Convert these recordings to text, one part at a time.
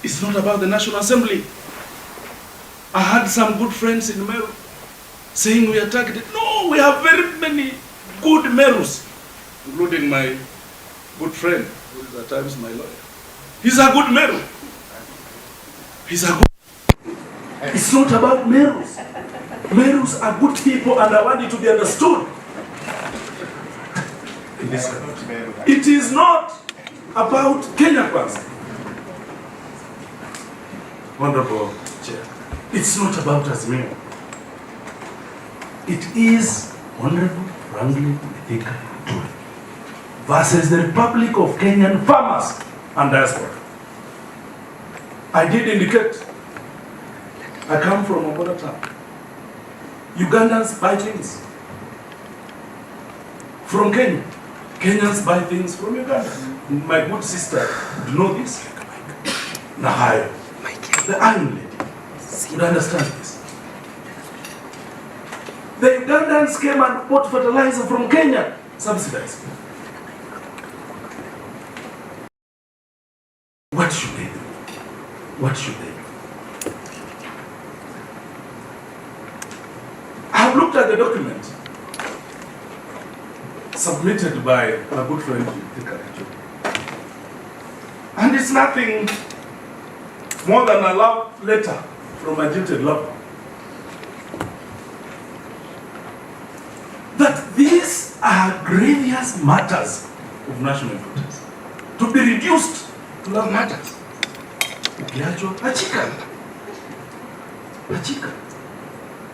It's not about the National Assembly. I had some good friends in Meru saying we are targeted. No, we have very many good Merus, including my good friend, who is at times my lawyer. He's a good Meru. He's a good. It's not about Merus. Merus are good people, and I want it to be understood. It is not about Kenya Kwanza. Honorable Chair, it's not about Azimio. It is Honorable Franklin Mithika Linturi versus the Republic of Kenyan farmers and diaspora. I did indicate I come from a border town. Ugandans buy things from Kenya. Kenyans buy things from Uganda. My good sister, do you know this? Nahayo, the Iron Lady, would understand this. The Ugandans came and bought fertilizer from Kenya, subsidized. What should they do? What should they do? I have looked at the document submitted by my good friend Mithika Linturi, and it's nothing more than a love letter from a jilted lover. That these are grievous matters of national importance to be reduced to love matters.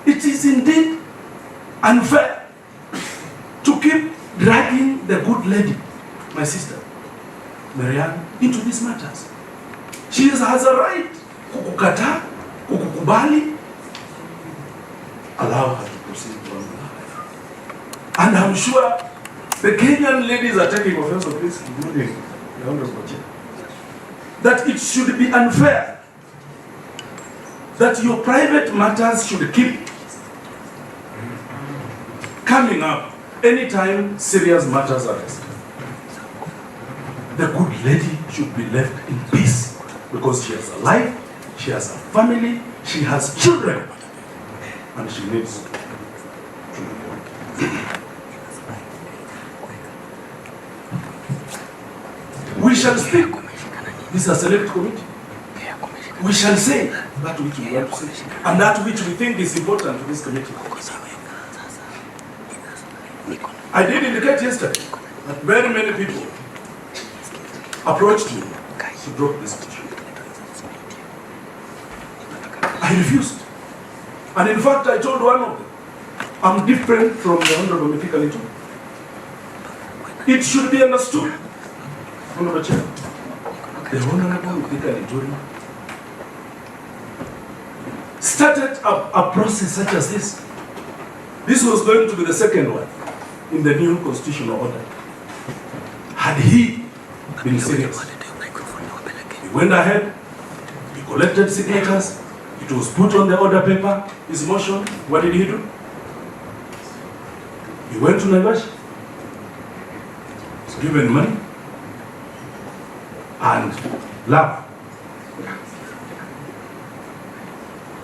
It is indeed unfair to keep dragging the good lady, my sister, Marianne, into these matters. She has a right kukukata, kukukubali, allow her to proceed on her life. And I'm sure the Kenyan ladies are taking offense of this, including the Honorable Chair, that it should be unfair that your private matters should keep coming up anytime serious matters are raised. The good lady should be left in peace because she has a life, she has a family, she has children, and she needs to live. We shall speak. This is a select committee. We shall say that which we want to say and that which we think is important to this committee. I did indicate yesterday that very many people approached me to drop this issue. I refused. And in fact, I told one of them, I'm different from the Honorable Mithika Linturi. It should be understood, Honorable Chair, the Honorable Mithika Linturi started a process such as this. This was going to be the second one in the new constitutional order. Had he been serious, he went ahead, he collected signatures, it was put on the order paper, his motion. What did he do? He went to Naivasha, was given money and love.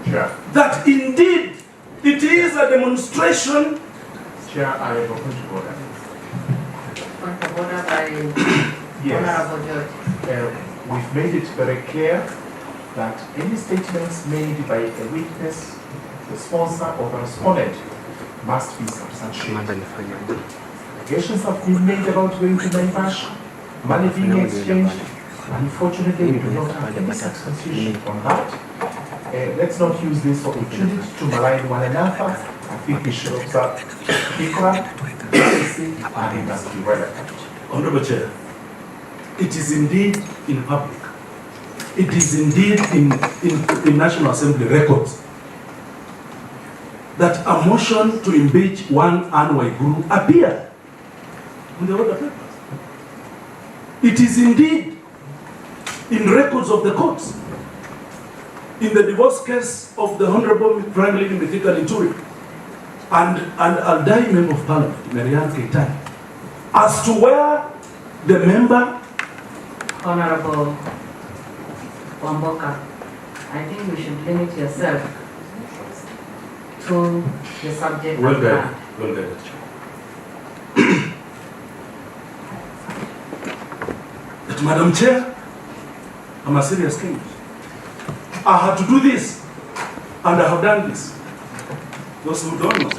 Chair. That indeed it is a demonstration. Chair, I am open to order. Point of order by Honorable George. We've made it very clear that any statements made by a witness, the sponsor, or the respondent must be substantiated. Allegations have been made about going to Naivasha, money being exchanged. Unfortunately, we do not have any substantiation on that. Let's not use this opportunity to malign one another. I think we should observe equal, courtesy, and it must be relevant. Honorable Chair, it is indeed in public. It is indeed in National Assembly records that a motion to impeach one Anne Waiguru appeared in the order papers. It is indeed in records of the courts. In the divorce case of the Honorable Franklin Mithika Linturi and Aldai Member of Parliament, Marianne Keitani, as to where the member Honorable Wamboka, I think you should limit yourself to the subject Well at guided. hand. Well guided. But Madam Chair, I'm a serious king. I had to do this, and I have done this. Those who don't know.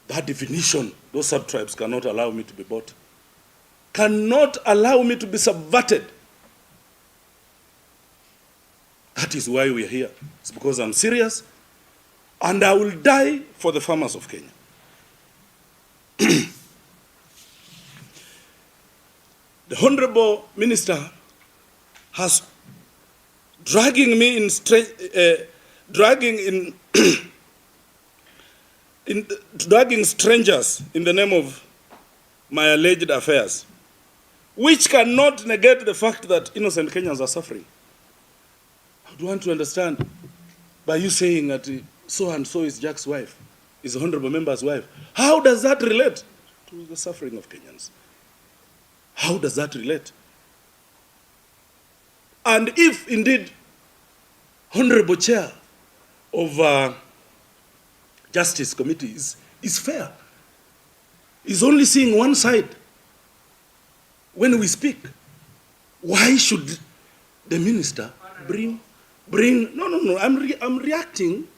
That definition, those sub-tribes cannot allow me to be bought. Cannot allow me to be subverted. That is why we are here. It's because I'm serious, and I will die for the farmers of Kenya. The Honorable Minister has dragging me in dragging strangers in the name of my alleged affairs, which cannot negate the fact that innocent Kenyans are suffering. I would want to understand, by you saying that so and so is Jack's wife, is the honorable member's wife, how does that relate to the suffering of Kenyans? How does that relate? And if indeed honorable chair of Justice Committee is fair, is only seeing one side when we speak, why should the minister bring no, I'm reacting.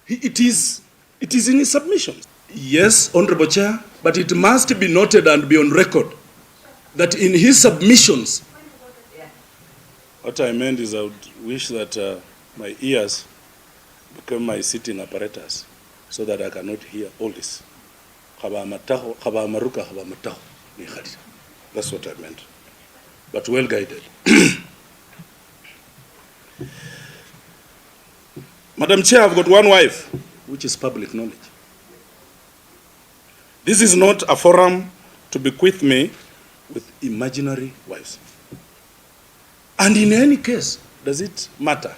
It is in his submissions. Yes, Honorable Chair, but it must be noted and be on record that in his submissions, what I meant is I would wish that my ears become my sitting apparatus so that I cannot hear all this. That's what I meant. But well guided. Madam Chair, I've got one wife, which is public knowledge. This is not a forum to bequeath me with imaginary wives. And in any case, does it matter?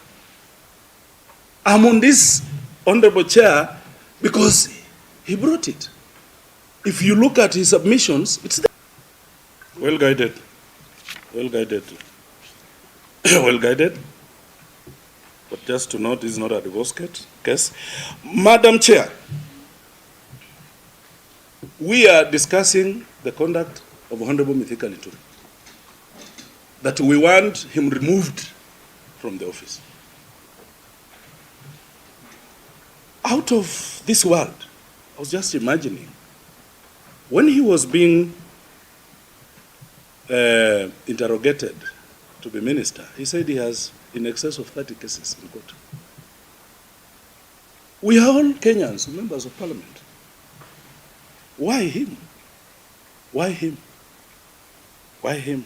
I'm on this honorable chair because he brought it. If you look at his submissions, it's there. Well guided. Well guided. Well guided. But just to note, this is not a divorce case. Madam Chair, we are discussing the conduct of Honorable Mithika Linturi, that we want him removed from the office. Out of this world, I was just imagining, when he was being interrogated to be minister, he said he has in excess of 30 cases in court. We are all Kenyans, members of parliament. Why him? Why him? Why him?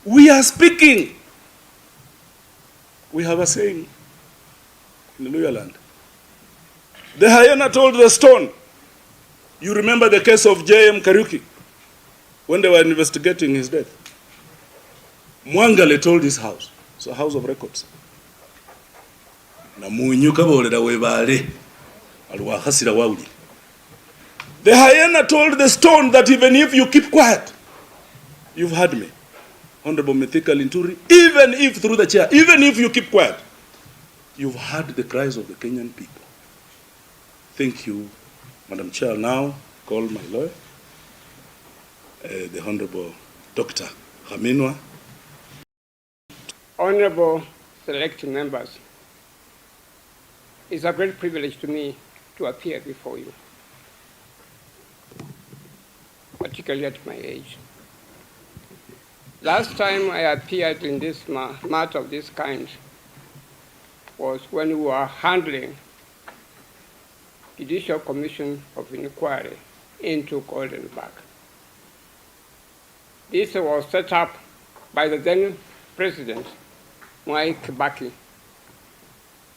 We are speaking. We have a saying in the Luya land. The hyena told the stone. You remember the case of J.M. Kariuki when they were investigating his death. Mwangale told his house, it's a house of records. The hyena told the stone that even if you keep quiet, you've heard me, Honorable Mithika Linturi, even if through the chair, even if you keep quiet, you've heard the cries of the Kenyan people. Thank you, Madam Chair. Now, call my lawyer, the Honorable Dr. Haminwa. Honorable select members, it's a great privilege to me to appear before you, particularly at my age. Last time I appeared in this matter of this kind was when we were handling Judicial Commission of Inquiry into Golden Park. This was set up by the then President, Mwai Kibaki,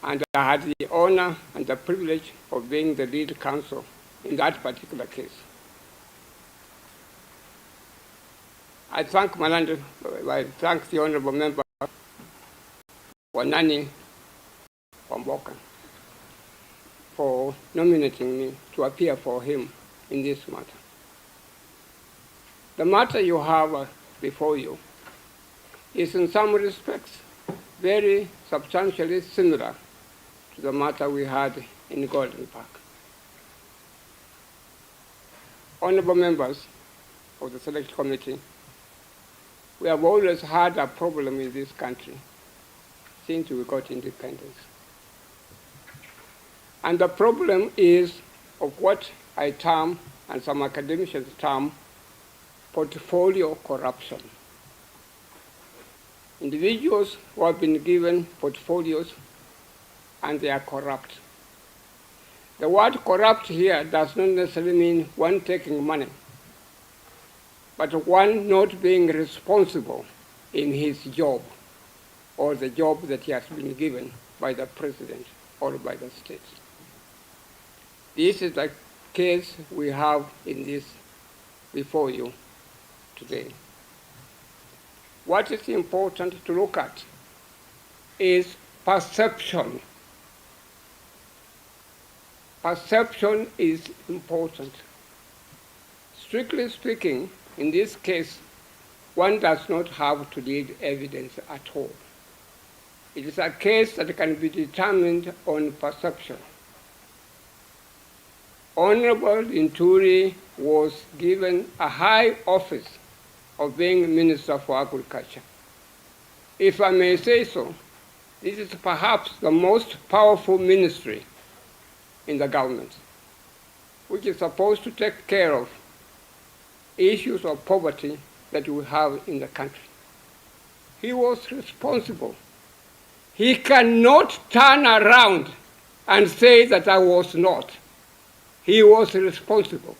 and I had the honor and the privilege of being the lead counsel in that particular case. I thank the Honorable Member Wanani Wamboka for nominating me to appear for him in this matter. The matter you have before you is in some respects very substantially similar to the matter we had in Golden Park. Honorable members of the Select Committee, we have always had a problem in this country since we got independence. And the problem is of what I term, and some academicians term, portfolio corruption. Individuals who have been given portfolios and they are corrupt. The word corrupt here does not necessarily mean one taking money, but one not being responsible in his job or the job that he has been given by the president or by the state. This is the case we have in this before you today. What is important to look at is perception. Perception is important. Strictly speaking, in this case, one does not have to need evidence at all. It is a case that can be determined on perception. Honorable Linturi was given a high office of being Minister for Agriculture. If I may say so, this is perhaps the most powerful ministry in the government, which is supposed to take care of issues of poverty that we have in the country. He was responsible. He cannot turn around and say that I was not. He was responsible.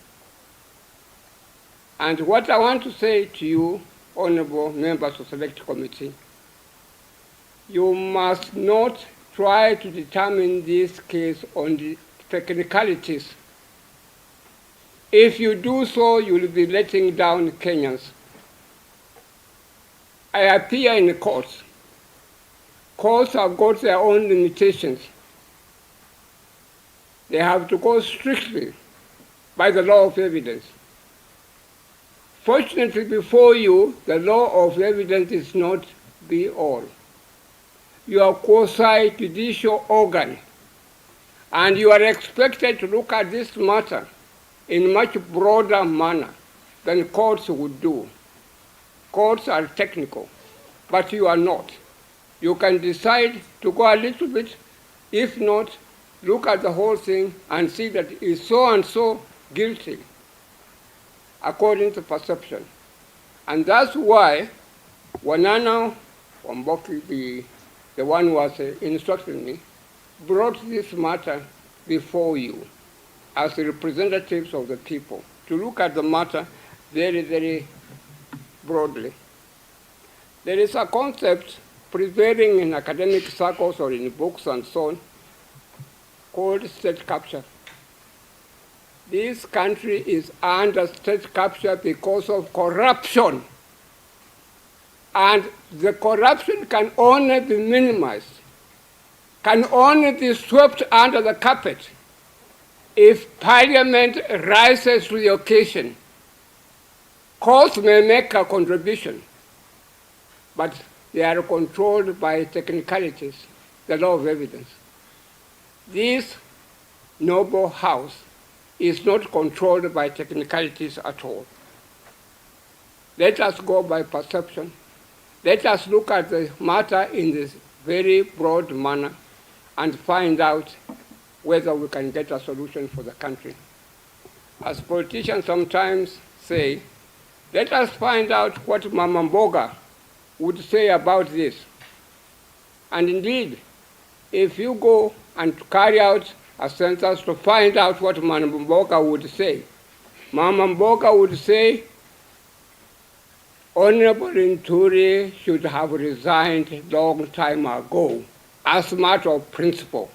And what I want to say to you, honorable members of the Select Committee, you must not try to determine this case on the technicalities. If you do so, you will be letting down Kenyans. I appear in the courts. Courts have got their own limitations. They have to go strictly by the law of evidence. Fortunately, before you, the law of evidence is not be all. You are quasi-judicial organ, and you are expected to look at this matter in much broader manner than courts would do. Courts are technical, but you are not. You can decide to go a little bit, if not, look at the whole thing and see that is so and so guilty, according to perception. And that's why Wanana Wamboki, the one who was instructing me, brought this matter before you as representatives of the people to look at the matter very, very broadly. There is a concept prevailing in academic circles or in books and so on called state capture. This country is under state capture because of corruption. And the corruption can only be minimized, can only be swept under the carpet if Parliament rises to the occasion. Courts may make a contribution, but they are controlled by technicalities, the law of evidence. This noble house is not controlled by technicalities at all. Let us go by perception. Let us look at the matter in this very broad manner and find out whether we can get a solution for the country. As politicians sometimes say, let us find out what Mama Mboga would say about this. And indeed, if you go and carry out a census to find out what Mama Mboga would say, Mama Mboga would say, Honorable Linturi should have resigned long time ago as a matter of principle.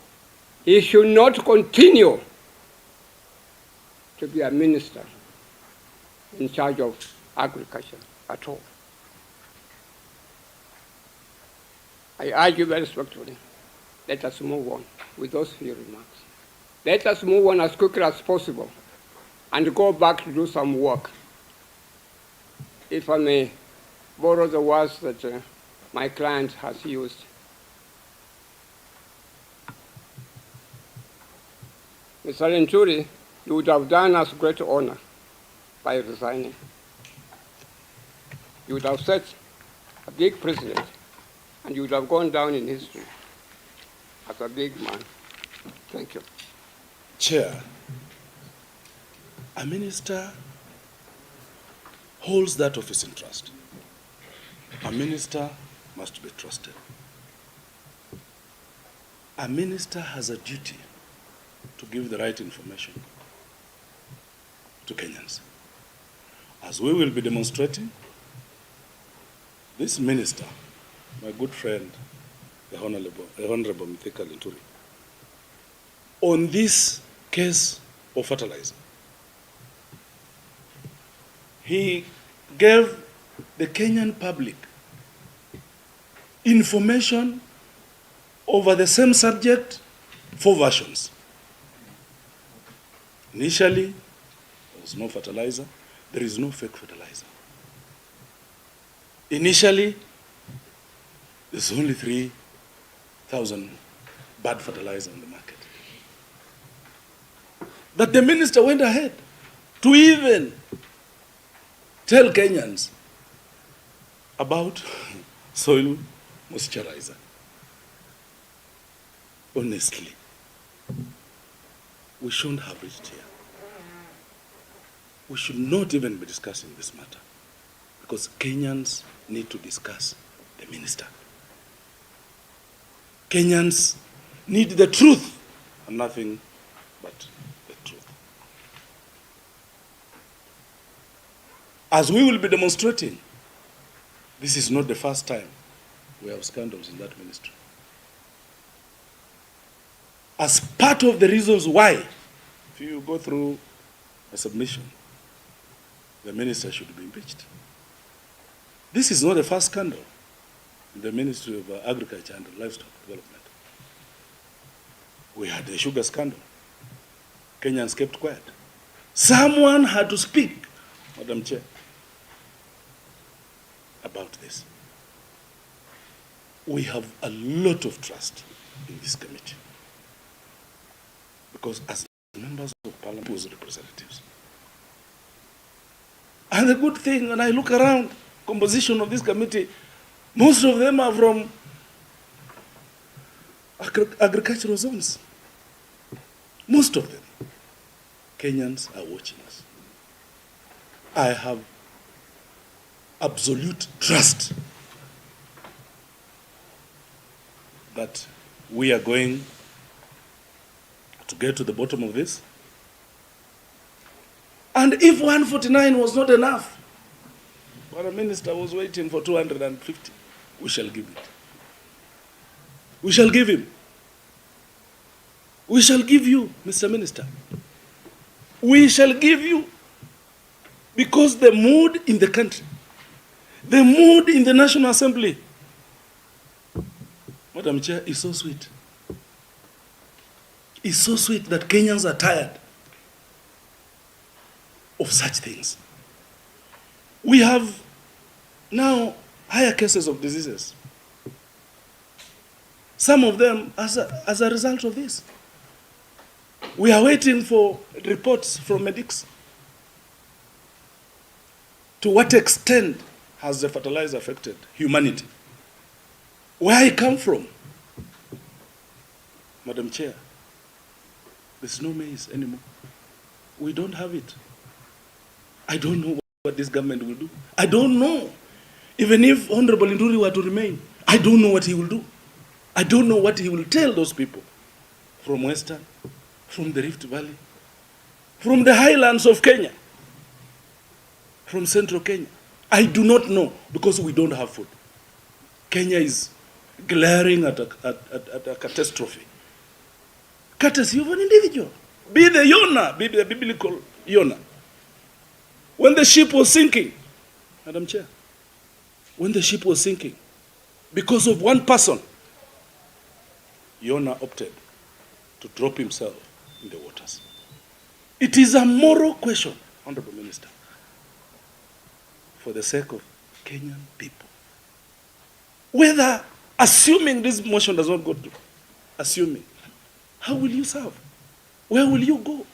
He should not continue to be a minister in charge of agriculture at all. I urge you very respectfully, let us move on with those few remarks. Let us move on as quickly as possible and go back to do some work. If I may borrow the words that my client has used. Mr. Linturi, you would have done us great honor by resigning. You would have set a big precedent, and you would have gone down in history as a big man. Thank you. Chair, a minister holds that office in trust. A minister must be trusted. A minister has a duty to give the right information to Kenyans. As we will be demonstrating, this minister, my good friend, the Honorable Mithika Linturi, on this case of fertilizer, he gave the Kenyan public information over the same subject, 4 versions. Initially, there was no fertilizer. There is no fake fertilizer. Initially, there's only 3,000 bad fertilizer on the market. But the minister went ahead to even tell Kenyans about soil moisturizer. Honestly, we shouldn't have reached here. We should not even be discussing this matter because Kenyans need to discuss the minister. Kenyans need the truth and nothing but the truth. As we will be demonstrating, this is not the first time we have scandals in that ministry. As part of the reasons why, if you go through a submission, the minister should be impeached. This is not the first scandal in the Ministry of Agriculture and Livestock Development. We had the sugar scandal. Kenyans kept quiet. Someone had to speak, Madam Chair, about this. We have a lot of trust in this committee because as members of Parliament, was representatives. And the good thing, when I look around, composition of this committee, most of them are from agricultural zones. Most of them. Kenyans are watching us. I have absolute trust that we are going to get to the bottom of this. And if 149 was not enough, but the minister was waiting for 250, we shall give it. We shall give him. We shall give you, Mr. Minister. We shall give you because the mood in the country, the mood in the National Assembly, Madam Chair, is so sweet. It's so sweet that Kenyans are tired of such things. We have now higher cases of diseases. Some of them as a result of this. We are waiting for reports from medics. To what extent has the fertilizer affected humanity? Where it come from? Madam Chair, there's no maize anymore. We don't have it. I don't know what this government will do. I don't know. Even if Honorable Linturi were to remain, I don't know what he will do. I don't know what he will tell those people from Western, from the Rift Valley, from the highlands of Kenya, from central Kenya. I do not know because we don't have food. Kenya is glaring at a catastrophe. Courtesy of an individual. Be the Yonah, be the biblical Yonah. When the ship was sinking, Madam Chair, when the ship was sinking, because of one person, Yona opted to drop himself in the waters. It is a moral question, Honorable Minister, for the sake of Kenyan people. Whether, assuming this motion does not go through, assuming, how will you serve? Where will you go?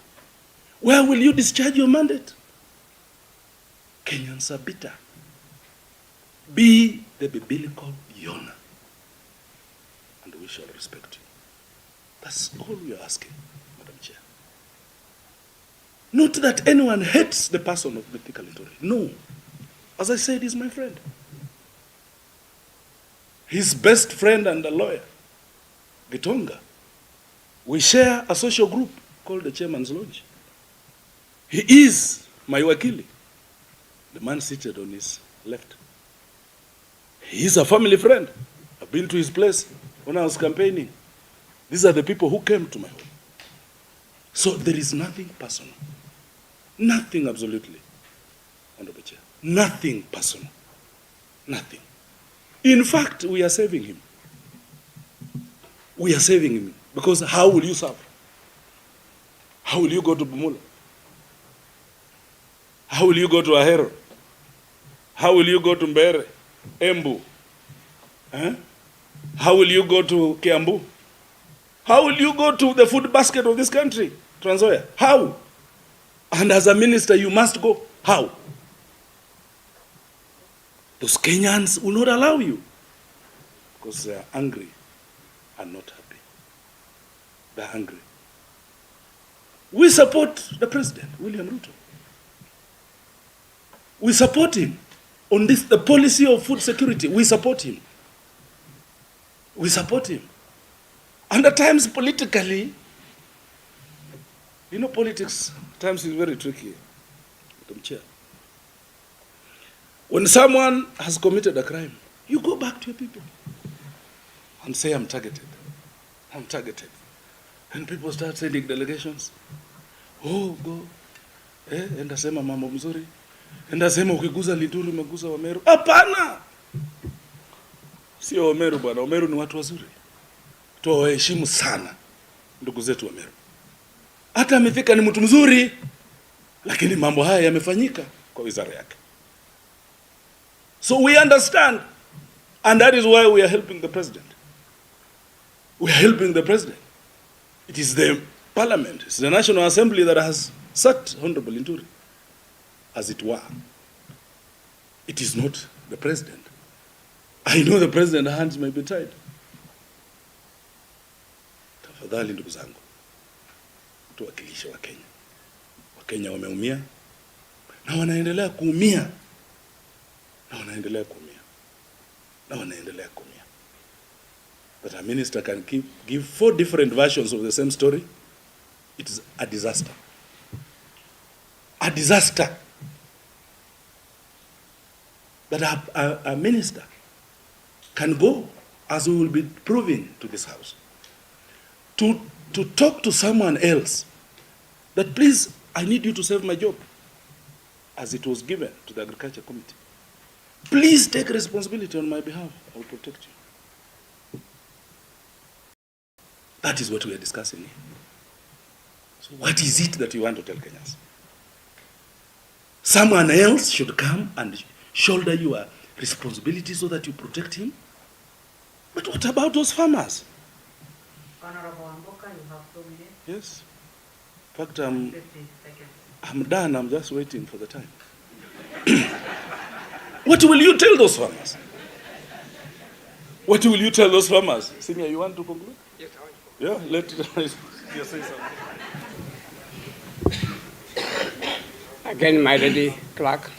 Where will you discharge your mandate? Kenyans are bitter. Be the biblical Yona, and we shall respect you. That's all we are asking, Madam Chair. Not that anyone hates the person of Mithika Linturi. No. As I said, he's my friend. His best friend and a lawyer, Gitonga. We share a social group called the Chairman's Lodge. He is my wakili, the man seated on his left. He is a family friend. I've been to his place when I was campaigning. These are the people who came to my home. So there is nothing personal. Nothing absolutely, Honorable Chair. Nothing personal. Nothing. In fact, we are saving him. We are saving him. Because how will you serve? How will you go to Bumula? How will you go to Ahero? How will you go to Mbere, Embu? How will you go to Kiambu? How will you go to the food basket of this country, Trans Nzoia? How? And as a minister, you must go. How? Those Kenyans will not allow you because they are angry and not happy. They are angry. We support the president, William Ruto. We support him on this, the policy of food security. We support him. We support him. And at times politically, you know, politics at times is very tricky, Madam Chair. When someone has committed a crime, you go back to your people and say, I'm targeted. I'm targeted. And people start sending delegations. Oh, go. Enda sema mambo mzuri. Enda sema ukiguza Linturi umeguza Wameru. Hapana! Sio Wameru bwana. Wameru ni watu wazuri. Tuwaheshimu sana ndugu zetu Wameru. Hata Mithika ni mtu mzuri, lakini mambo haya yamefanyika kwa wizara yake. So we understand, and that is why we are helping the president. We are helping the president. It is the parliament, it's the National Assembly that has sacked Honorable Linturi, as it were. It is not the president. I know the president's hands may be tied. Tafadhali ndugu zangu, tuwakilishe wa Kenya. Wakenya wameumia na wanaendelea kuumia. Na wanaendelea kuumia. Na wanaendelea kuumia. That a minister can give 4 different versions of the same story, it is a disaster. A disaster. That a minister can go, as we will be proving to this house, to talk to someone else that, please, I need you to save my job, as it was given to the Agriculture Committee. Please take responsibility on my behalf. I will protect you. That is what we are discussing here. So what is it that you want to tell Kenyans? Someone else should come and shoulder your responsibility so that you protect him? But what about those farmers? Honorable Amboka, you have 2 minutes. Yes. In fact, I'm 50 seconds. I'm done. I'm just waiting for the time. What will you tell those farmers? What will you tell those farmers? Senior, you want to conclude? Yes, I want to. Yeah, let you say something. Again, my lady clerk,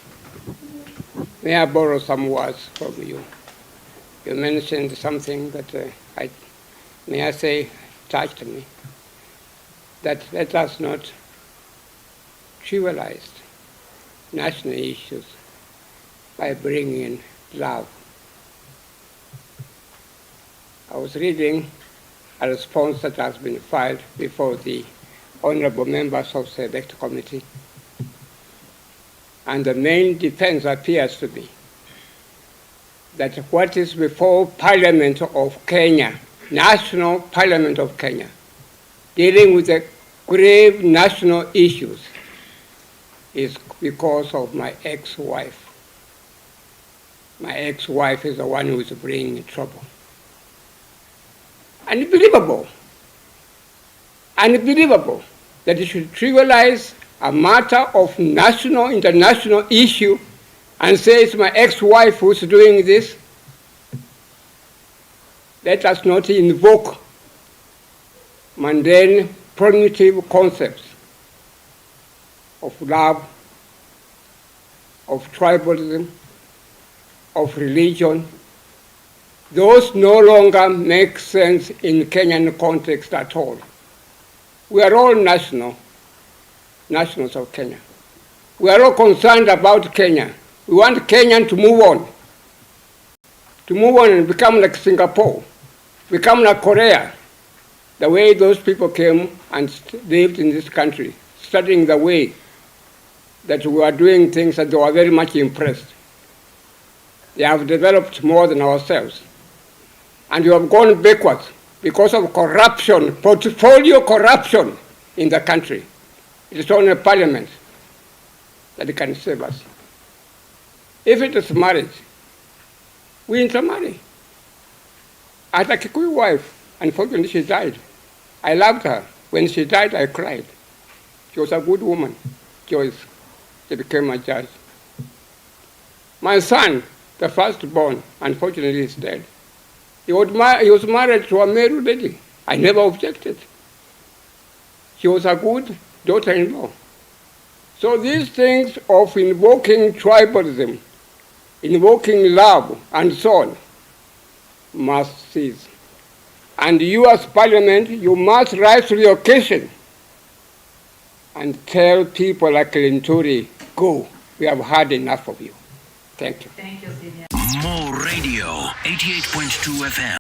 may I borrow some words from you? You mentioned something that may I say, touched me. That let us not trivialize national issues by bringing in love. I was reading a response that has been filed before the honorable members of the Select Committee. And the main defense appears to be that what is before Parliament of Kenya national parliament of Kenya, dealing with the grave national issues, is because of my ex-wife. My ex-wife is the one who is bringing trouble. Unbelievable. Unbelievable that you should trivialize a matter of national, international issue and say it's my ex-wife who's doing this. Let us not invoke mundane, primitive concepts of love, of tribalism, of religion. Those no longer make sense in Kenyan context at all. We are all nationals of Kenya. We are all concerned about Kenya. We want Kenya to move on and become like Singapore, become like Korea, the way those people came and lived in this country, studying the way that we are doing things, and they were very much impressed. They have developed more than ourselves. And you have gone backwards because of corruption, portfolio corruption in the country. It is only parliament that can save us. If it is marriage, we intermarry. I had a Kikuyu wife. Unfortunately, she died. I loved her. When she died, I cried. She was a good woman, Joyce. She became a judge. My son, the firstborn, unfortunately, is dead. He was married to a Meru lady. I never objected. She was a good daughter-in-law. So these things of invoking tribalism, invoking love, and so on, must cease. And you as Parliament, you must rise to the occasion and tell people like Linturi, go, we have had enough of you. Thank you. Thank you, Senior. More Radio, 88.2 FM.